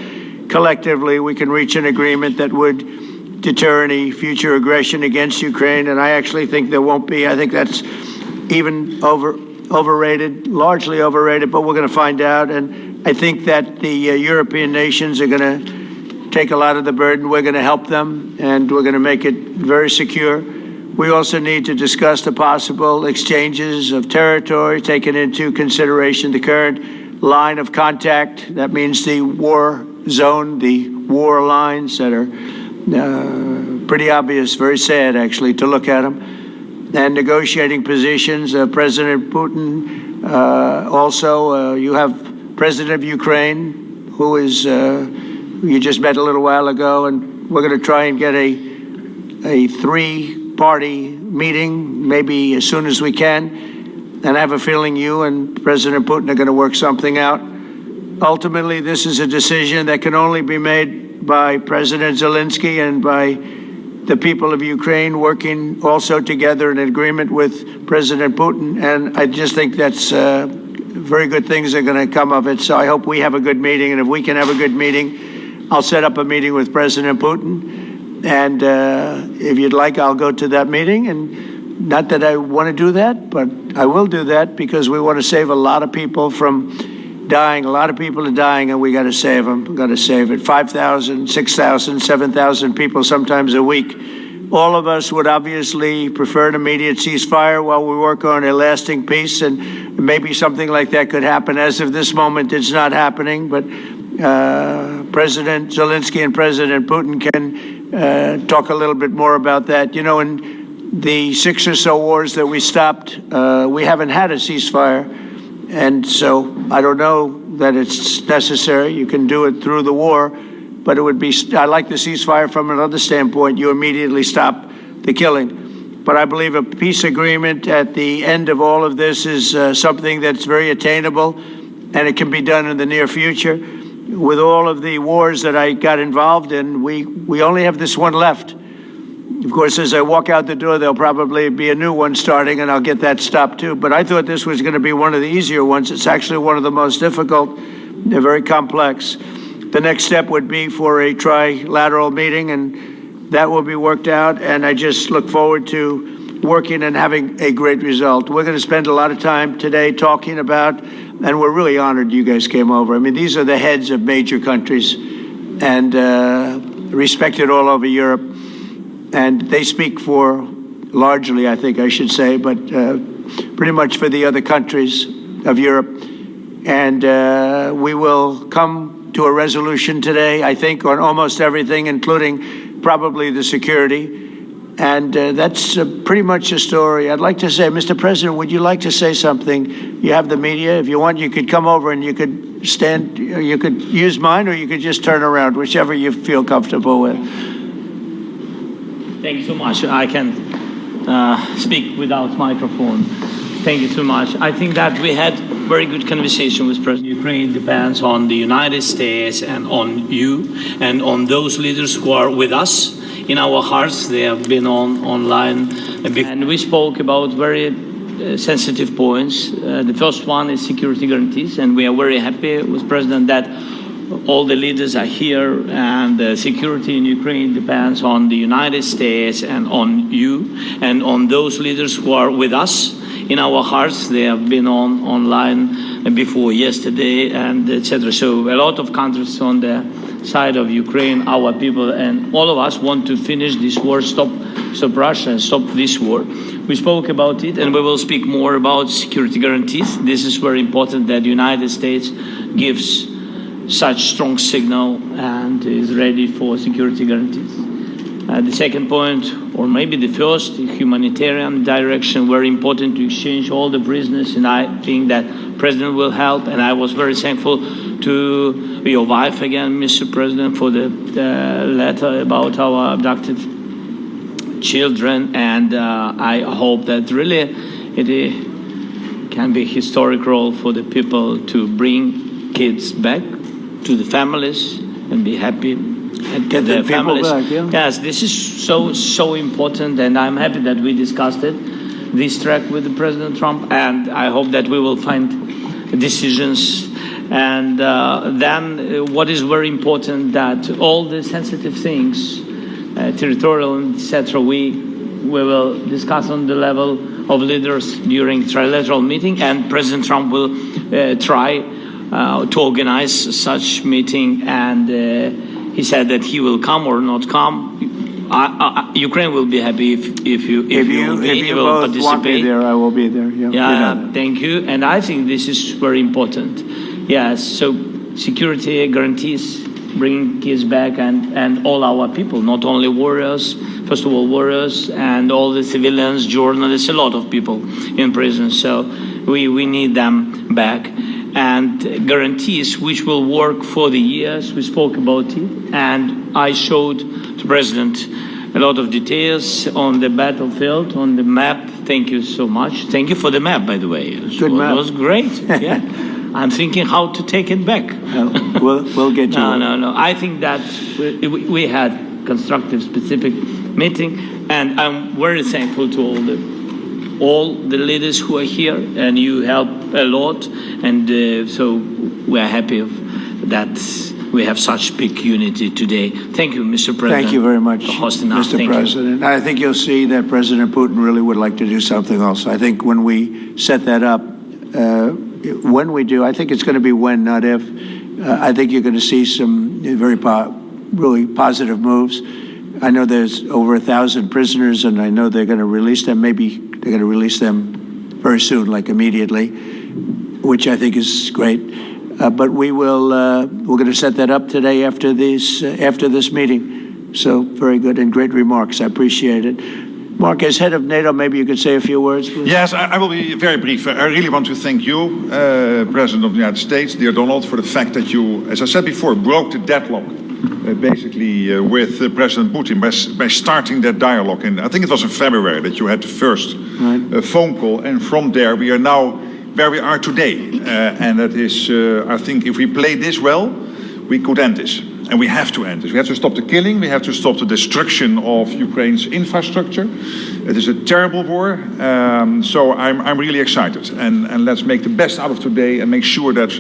collectively we can reach an agreement that would deter any future aggression against Ukraine, and I actually think there won't be. I think that's even overrated, largely overrated, but we're going to find out, and I think that the European nations are going to take a lot of the burden. We're going to help them, and we're going to make it very secure. We also need to discuss the possible exchanges of territory, taking into consideration the current line of contact. That means the war zone, the war lines that are pretty obvious, very sad, actually, to look at them. And negotiating positions. President Putin, also, you have President of Ukraine, who is... you just met a little while ago, and we're going to try and get a three-party meeting, maybe as soon as we can. And I have a feeling you and President Putin are going to work something out. Ultimately, this is a decision that can only be made by President Zelensky and by the people of Ukraine working also together in agreement with President Putin. And I just think that's very good things are going to come of it. So I hope we have a good meeting. And if we can have a good meeting, I'll set up a meeting with President Putin, and if you'd like, I'll go to that meeting. And not that I want to do that, but I will do that because we want to save a lot of people from dying. A lot of people are dying, and we got to save them. We got to save it. 5,000, 6,000, 7,000 people sometimes a week. All of us would obviously prefer an immediate ceasefire while we work on a lasting peace, and maybe something like that could happen. As of this moment, it's not happening, but President Zelensky and President Putin can talk a little bit more about that. You know, in the 6 or so wars that we stopped, we haven't had a ceasefire, and so I don't know that it's necessary. You can do it through the war. But it would be, I like the ceasefire from another standpoint. You immediately stop the killing. But I believe a peace agreement at the end of all of this is something that's very attainable, and it can be done in the near future. With all of the wars that I got involved in, we only have this one left. Of course, as I walk out the door, there'll probably be a new one starting, and I'll get that stopped too. But I thought this was going to be one of the easier ones. It's actually one of the most difficult. They're very complex. The next step would be for a trilateral meeting, and that will be worked out. And I just look forward to working and having a great result. We're going to spend a lot of time today talking about, and we're really honored you guys came over. I mean, these are the heads of major countries and respected all over Europe. And they speak for, largely, I think I should say, but pretty much for the other countries of Europe. And we will come to a resolution today, I think, on almost everything, including probably the security. And that's pretty much the story. I'd like to say, Mr. President, would you like to say something? You have the media. If you want, you could come over and you could stand, you could use mine, or you could just turn around, whichever you feel comfortable with. Thank you so much. I can speak without microphone. Thank you so much. I think that we had very good conversation with President. Ukraine depends on the United States and on you and on those leaders who are with us in our hearts. They have been online, and we spoke about very sensitive points. The first one is security guarantees, and we are very happy with President that all the leaders are here, and security in Ukraine depends on the United States and on you and on those leaders who are with us in our hearts. They have been online before yesterday, and etc. So a lot of countries on the side of Ukraine, our people, and all of us want to finish this war, stop Russia and stop this war. We spoke about it, and we will speak more about security guarantees. This is very important that the United States gives such strong signal and is ready for security guarantees. The second point, or maybe the first, humanitarian direction, very important to exchange all the prisoners, and I think that President will help. And I was very thankful to your wife again, Mr. President, for the letter about our abducted children, and I hope that really it can be a historic role for the people to bring kids back to the families and be happy and get their families back. Yeah. Yes, this is so important, and I'm happy that we discussed it, this track with the President Trump, and I hope that we will find decisions. And then what is very important, that all the sensitive things, territorial, etc., we will discuss on the level of leaders during trilateral meeting, and President Trump will try to organize such meeting, and he said that he will come or not come. Ukraine will be happy if you will both want me there, I will be there. Yeah, thank you. And I think this is very important. Yes, so security guarantees, bringing kids back, and all our people, not only warriors, first of all warriors, and all the civilians, journalists, a lot of people in prison. So we need them back. And guarantees which will work for the years. We spoke about it, and I showed the President a lot of details on the battlefield, on the map. Thank you so much. Thank you for the map, by the way. Good map. It was great. Yeah. I'm thinking how to take it back. We'll get you. No. I think that we had constructive, specific meeting, and I'm very thankful to all the leaders who are here, and you help a lot, and so we are happy that we have such big unity today. Thank you, Mr. President. Thank you very much, for hosting us. Mr. President. I think you'll see that President Putin really would like to do something else. I think when we set that up, when we do, I think it's going to be when, not if. I think you're going to see some really positive moves. I know there's over 1,000 prisoners, and I know they're going to release them. Maybe they're going to release them very soon, like immediately, which I think is great. But we're going to set that up today after this meeting. So very good and great remarks. I appreciate it. Mark, as head of NATO, maybe you could say a few words, please. Yes, I will be very brief. I really want to thank you, President of the United States, dear Donald, for the fact that you, as I said before, broke the deadlock, basically with President Putin by starting that dialogue. And I think it was in February that you had the first phone call, and from there we are now where we are today. And that is, I think, if we play this well, we could end this. And we have to end this. We have to stop the killing. We have to stop the destruction of Ukraine's infrastructure. It is a terrible war. So I'm really excited. And let's make the best out of today and make sure that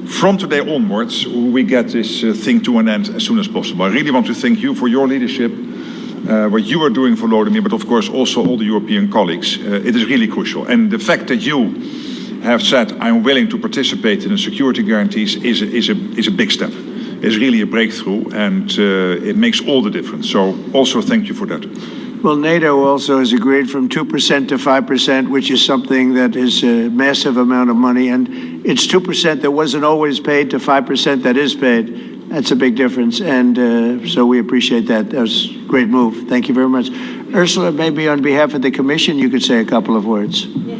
from today onwards, we get this thing to an end as soon as possible. I really want to thank you for your leadership, what you are doing for Volodymyr, but of course also all the European colleagues. It is really crucial. And the fact that you have said, I'm willing to participate in the security guarantees is a big step. It's really a breakthrough, and it makes all the difference. So also thank you for that. Well, NATO also has agreed from 2% to 5%, which is something that is a massive amount of money. And it's 2% that wasn't always paid to 5% that is paid. That's a big difference. And so we appreciate that. That was a great move. Thank you very much. Ursula, maybe on behalf of the Commission, you could say a couple of words. Yes.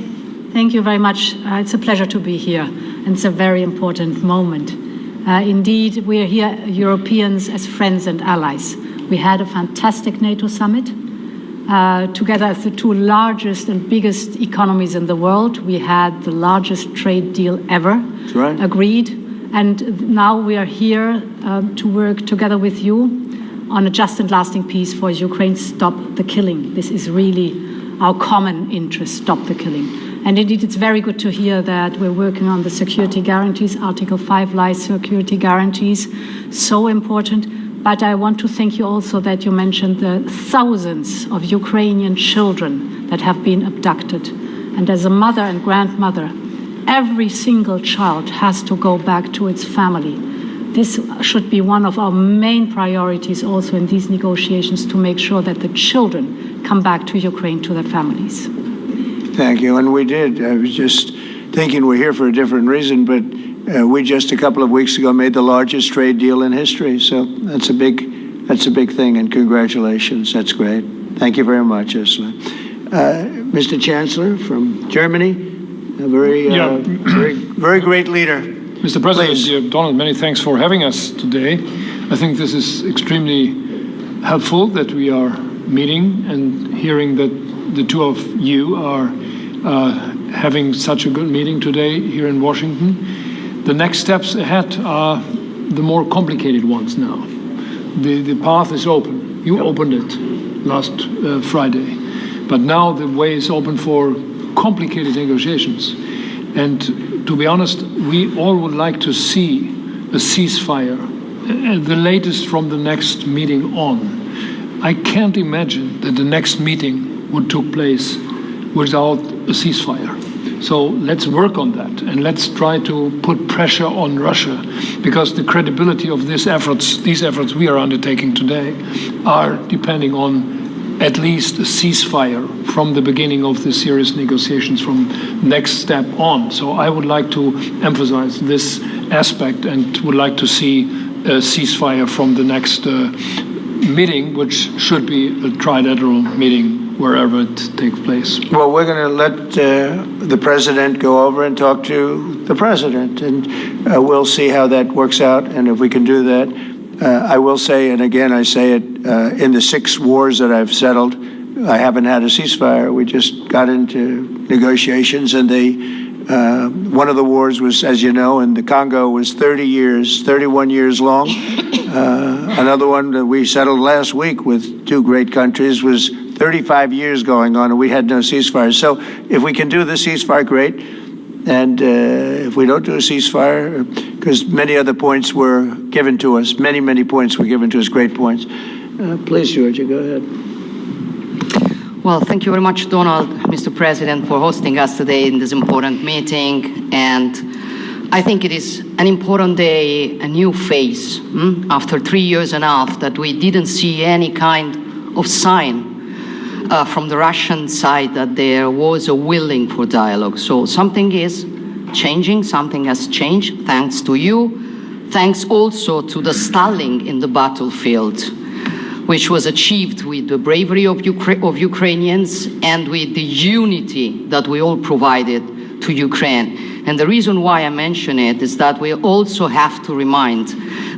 Thank you very much. It's a pleasure to be here. And it's a very important moment. Indeed, we are here, Europeans, as friends and allies. We had a fantastic NATO summit. Together as the two largest and biggest economies in the world, we had the largest trade deal ever agreed. And now we are here to work together with you on a just and lasting peace for Ukraine. Stop the killing. This is really our common interest, stop the killing. And indeed, it's very good to hear that we're working on the security guarantees, Article 5 lies security guarantees, so important. But I want to thank you also that you mentioned the thousands of Ukrainian children that have been abducted. And as a mother and grandmother, every single child has to go back to its family. This should be one of our main priorities also in these negotiations, to make sure that the children come back to Ukraine, to their families. Thank you, and we did. I was just thinking we're here for a different reason, but we just a couple of weeks ago made the largest trade deal in history. So that's a big thing, and congratulations. That's great. Thank you very much, Ursula. Mr. Chancellor from Germany, a very great leader. Mr. President, Donald, many thanks for having us today. I think this is extremely helpful that we are meeting and hearing that the two of you are having such a good meeting today here in Washington. The next steps ahead are the more complicated ones now. The path is open. You opened it last Friday. But now the way is open for complicated negotiations. And to be honest, we all would like to see a ceasefire, the latest from the next meeting on. I can't imagine that the next meeting would take place without a ceasefire. So let's work on that, and let's try to put pressure on Russia, because the credibility of these efforts we are undertaking today are depending on at least a ceasefire from the beginning of the serious negotiations from next step on. So I would like to emphasize this aspect and would like to see a ceasefire from the next meeting, which should be a trilateral meeting wherever it takes place. Well, we're going to let the president go over and talk to the president, and we'll see how that works out, and if we can do that. I will say, and again I say it, in the 6 wars that I've settled, I haven't had a ceasefire. We just got into negotiations, and one of the wars was, as you know, in the Congo was 31 years long. Another one that we settled last week with 2 great countries was 35 years going on, and we had no ceasefire. So if we can do the ceasefire, great. And if we don't do a ceasefire, because many other points were given to us, many points were given to us, great points. Please, Georgia, go ahead. Well, thank you very much, Donald, Mr. President, for hosting us today in this important meeting. And I think it is an important day, a new phase, after 3 years and a half that we didn't see any kind of sign from the Russian side that there was a willing for dialogue. So something is changing, something has changed, thanks to you. Thanks also to the stalling in the battlefield, which was achieved with the bravery of Ukrainians and with the unity that we all provided to Ukraine. And the reason why I mention it is that we also have to remind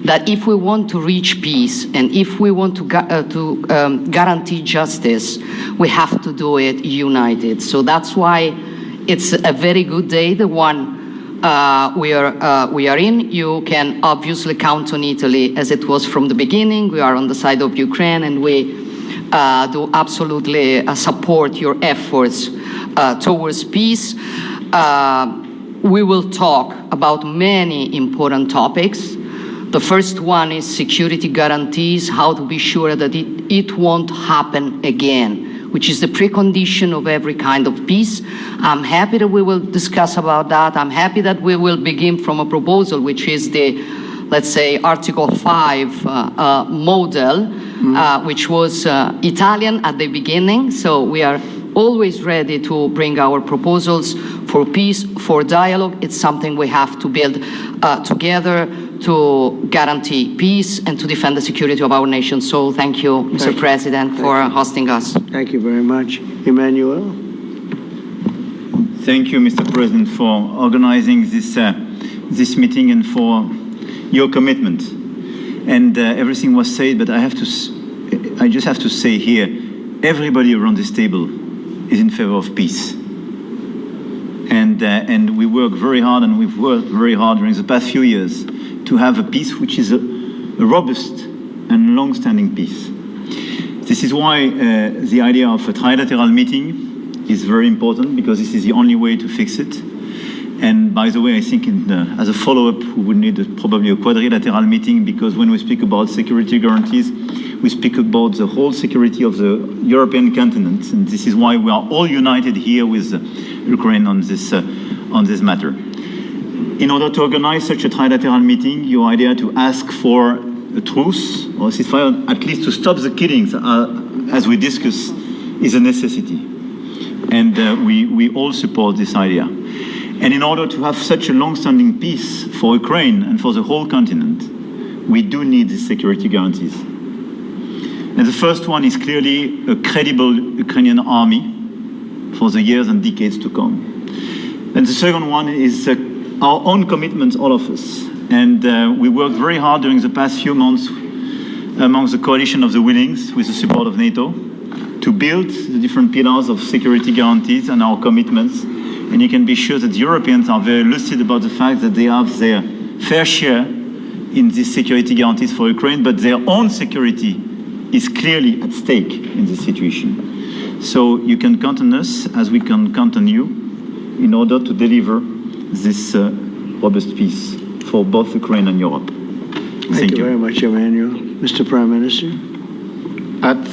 that if we want to reach peace and if we want to guarantee justice, we have to do it united. So that's why it's a very good day, the one we are in. You can obviously count on Italy as it was from the beginning. We are on the side of Ukraine, and we do absolutely support your efforts towards peace. We will talk about many important topics. The first one is security guarantees, how to be sure that it won't happen again, which is the precondition of every kind of peace. I'm happy that we will discuss about that. I'm happy that we will begin from a proposal, which is the, let's say, Article 5 model, which was Italian at the beginning. So we are always ready to bring our proposals for peace, for dialogue. It's something we have to build together to guarantee peace and to defend the security of our nation. So thank you, Mr. President, for hosting us. Thank you very much. Emmanuel? Thank you, Mr. President, for organizing this meeting and for your commitment. And everything was said, but I just have to say here, everybody around this table is in favor of peace. And we work very hard, and we've worked very hard during the past few years to have a peace which is a robust and long-standing peace. This is why the idea of a trilateral meeting is very important, because this is the only way to fix it. And by the way, I think as a follow-up, we would need probably a quadrilateral meeting, because when we speak about security guarantees, we speak about the whole security of the European continent. And this is why we are all united here with Ukraine on this matter. In order to organize such a trilateral meeting, your idea to ask for a truce or a ceasefire, at least to stop the killings, as we discussed, is a necessity. And we all support this idea. And in order to have such a long-standing peace for Ukraine and for the whole continent, we do need these security guarantees. And the first one is clearly a credible Ukrainian army for the years and decades to come. And the second one is our own commitments, all of us. And we worked very hard during the past few months amongst the coalition of the willings, with the support of NATO, to build the different pillars of security guarantees and our commitments. And you can be sure that the Europeans are very lucid about the fact that they have their fair share in these security guarantees for Ukraine, but their own security is clearly at stake in this situation. So you can count on us, as we can count on you, in order to deliver this robust peace for both Ukraine and Europe. Thank you very much, Emmanuel. Mr. Prime Minister?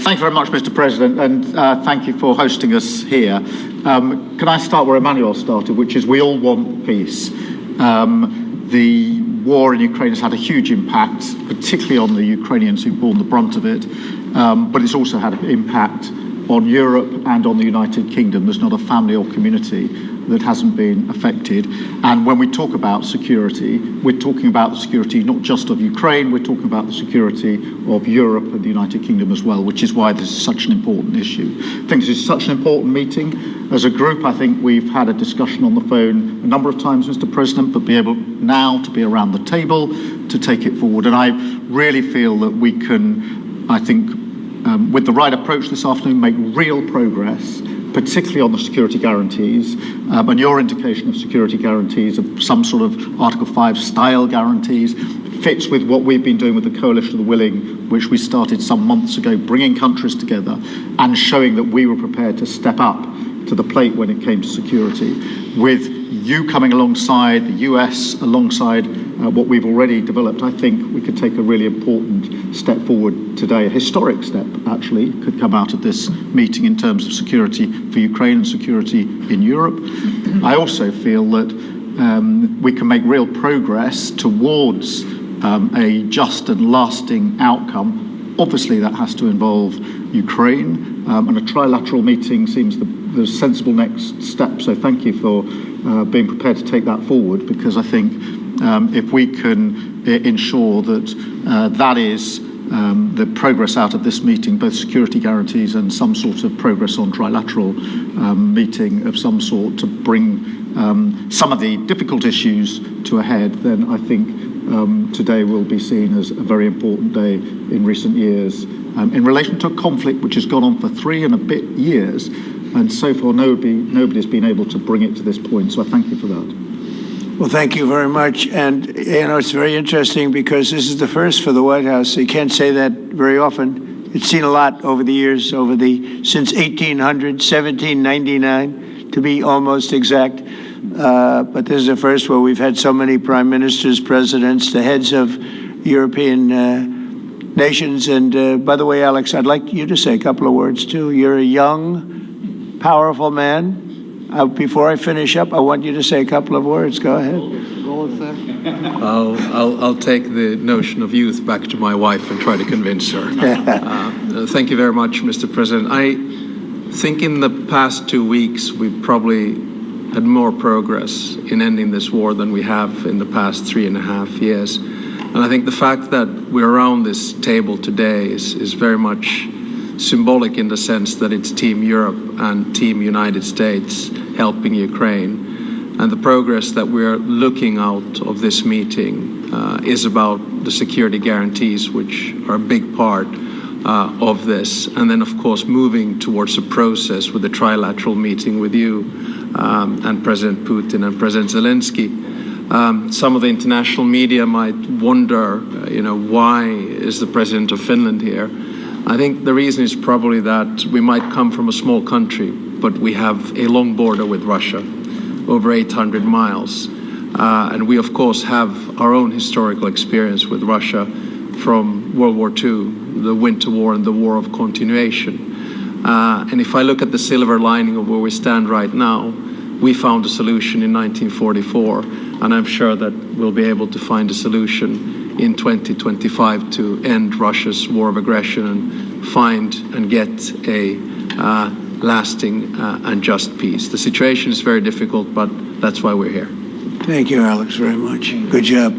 Thank you very much, Mr. President, and thank you for hosting us here. Can I start where Emmanuel started, which is we all want peace. The war in Ukraine has had a huge impact, particularly on the Ukrainians who've borne the brunt of it, but it's also had an impact on Europe and on the United Kingdom. There's not a family or community that hasn't been affected. And when we talk about security, we're talking about the security not just of Ukraine, we're talking about the security of Europe and the United Kingdom as well, which is why this is such an important issue. I think this is such an important meeting. As a group, I think we've had a discussion on the phone a number of times, Mr. President, but be able now to be around the table to take it forward. And I really feel that we can, I think, with the right approach this afternoon, make real progress, particularly on the security guarantees, and your indication of security guarantees of some sort of Article 5 style guarantees fits with what we've been doing with the Coalition of the Willing, which we started some months ago, bringing countries together and showing that we were prepared to step up to the plate when it came to security, with you coming alongside, the US alongside what we've already developed, I think we could take a really important step forward today, a historic step actually, could come out of this meeting in terms of security for Ukraine and security in Europe. I also feel that we can make real progress towards a just and lasting outcome. Obviously that has to involve Ukraine, and a trilateral meeting seems the sensible next step. So thank you for being prepared to take that forward, because I think if we can ensure that that is the progress out of this meeting, both security guarantees and some sort of progress on trilateral meeting of some sort to bring some of the difficult issues to a head, then I think today will be seen as a very important day in recent years in relation to a conflict which has gone on for 3 and a bit years, and so far nobody's been able to bring it to this point. So I thank you for that. Well, thank you very much. And, it's very interesting because this is the first for the White House. You can't say that very often. It's seen a lot over the years, since 1800, 1799, to be almost exact. But this is the first where we've had so many prime ministers, presidents, the heads of European nations. And by the way, Alex, I'd like you to say a couple of words, too. You're a young, powerful man. Before I finish up, I want you to say a couple of words. Go ahead. I'll take the notion of youth back to my wife and try to convince her. Thank you very much, Mr. President. I think in the past 2 weeks, we've probably had more progress in ending this war than we have in the past 3.5 years. And I think the fact that we're around this table today is very much symbolic in the sense that it's Team Europe and Team United States helping Ukraine. And the progress that we're looking out of this meeting is about the security guarantees, which are a big part of this. And then, of course, moving towards a process with a trilateral meeting with you and President Putin and President Zelensky. Some of the international media might wonder, why is the President of Finland here? I think the reason is probably that we might come from a small country, but we have a long border with Russia, over 800 miles. And we, of course, have our own historical experience with Russia from World War II, the Winter War and the War of Continuation. And if I look at the silver lining of where we stand right now, we found a solution in 1944, and I'm sure that we'll be able to find a solution in 2025 to end Russia's war of aggression and find and get a lasting and just peace. The situation is very difficult, but that's why we're here. Thank you, Alex, very much. Good job.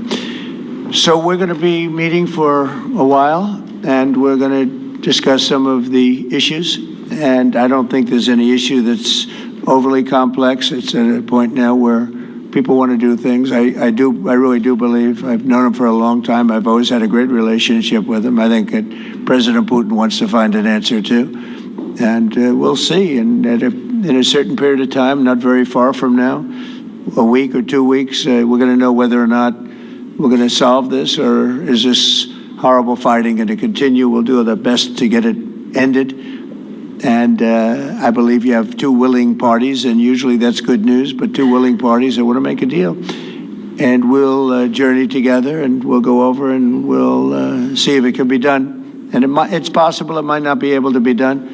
So we're going to be meeting for a while, and we're going to discuss some of the issues. And I don't think there's any issue that's overly complex. It's at a point now where people want to do things. I really do believe. I've known him for a long time. I've always had a great relationship with him. I think that President Putin wants to find an answer too. And we'll see. And in a certain period of time, not very far from now, a week or 2 weeks, we're going to know whether or not we're going to solve this, or is this horrible fighting going to continue. We'll do our best to get it ended. And I believe you have two willing parties, and usually that's good news, but two willing parties that want to make a deal. And we'll journey together, and we'll go over, and we'll see if it can be done. And it's possible it might not be able to be done.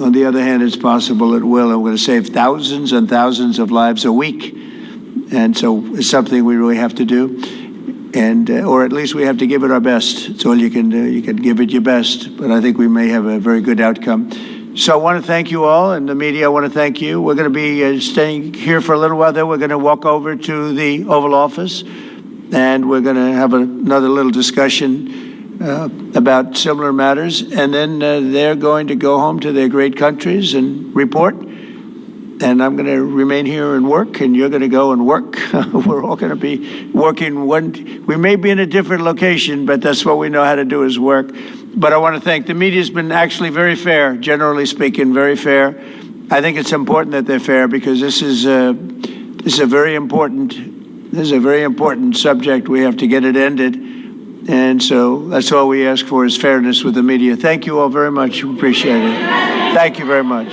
On the other hand, it's possible it will, and we're going to save thousands and thousands of lives a week. And so it's something we really have to do. And, or at least we have to give it our best. It's all you can do. You can give it your best, but I think we may have a very good outcome. So I want to thank you all, and the media, I want to thank you. We're going to be staying here for a little while. Then we're going to walk over to the Oval Office, and we're going to have another little discussion about similar matters. And then they're going to go home to their great countries and report. And I'm going to remain here and work, and you're going to go and work. We're all going to be working. We may be in a different location, but that's what we know how to do is work. But I want to thank the media's been actually very fair, generally speaking, very fair. I think it's important that they're fair because this is a very important subject. We have to get it ended. And so that's all we ask for is fairness with the media. Thank you all very much. Appreciate it. Thank you very much.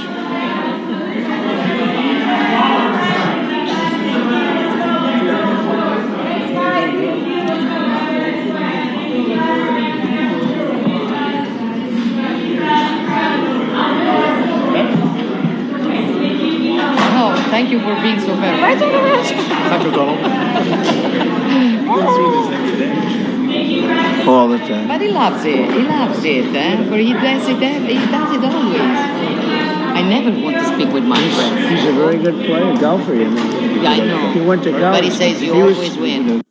Thank you, Donald. All the time. But he loves it. He loves it. For he does it always. I never want to speak with my friend. He's a very good player, golfer, you know. Yeah, I know. He went to college. But he says you always win.